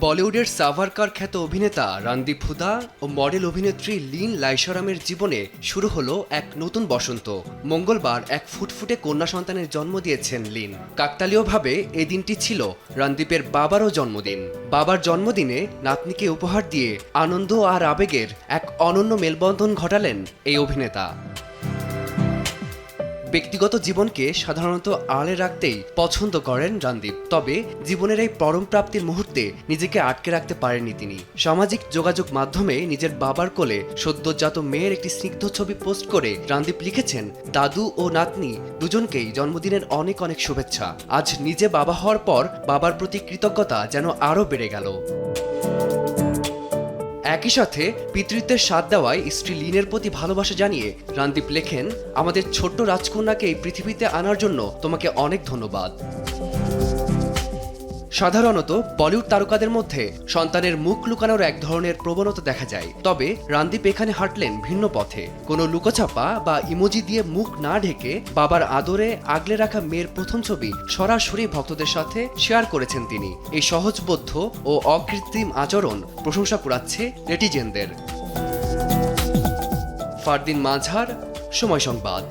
বলিউডের সাভারকার খ্যাত অভিনেতা রণদীপ হুদা ও মডেল অভিনেত্রী লিন লাইশরামের জীবনে শুরু হলো এক নতুন বসন্ত। মঙ্গলবার এক ফুটফুটে কন্যা সন্তানের জন্ম দিয়েছেন লিন। কাকতালীয়ভাবে এই দিনটি ছিল রণদীপের বাবারও জন্মদিন। বাবার জন্মদিনে নাতনিকে উপহার দিয়ে আনন্দ আর আবেগের এক অনন্য মেলবন্ধন ঘটালেন এই অভিনেতা। ব্যক্তিগত জীবনকে সাধারণত আড়ালে রাখতেই পছন্দ করেন রণদীপ, তবে জীবনের এই পরম প্রাপ্তির মুহূর্তে নিজেকে আটকে রাখতে পারেননি তিনি। সামাজিক যোগাযোগ মাধ্যমে নিজের বাবার কোলে সদ্যজাত মেয়ের একটি স্নিগ্ধ ছবি পোস্ট করে রণদীপ লিখেছেন, দাদু ও নাতনি দুজনকেই জন্মদিনের অনেক অনেক শুভেচ্ছা। আজ নিজে বাবা হওয়ার পর বাবার প্রতি কৃতজ্ঞতা যেন আরও বেড়ে গেল। একই সাথে পিতৃত্বের স্বাদ দেওয়ায় স্ত্রী লিনের প্রতি ভালোবাসা জানিয়ে রণদীপ লেখেন, আমাদের ছোট্ট রাজকন্যাকে এই পৃথিবীতে আনার জন্য তোমাকে অনেক ধন্যবাদ। সাধারণত বলিউড তারকাদের মধ্যে সন্তানের মুখ লুকানোর এক ধরনের প্রবণতা দেখা যায়, তবে রণদীপ এখানে হাঁটলেন ভিন্ন পথে। কোনো লুকোছাপা বা ইমোজি দিয়ে মুখ না ঢেকে বাবার আদরে আগলে রাখা মেয়ের প্রথম ছবি সরাসরি ভক্তদের সাথে শেয়ার করেছেন তিনি। এই সহজবোধ্য ও অকৃত্রিম আচরণ প্রশংসা কুড়াচ্ছে নেটিজেনদের। ফারদিন মাঝার, সময় সংবাদ।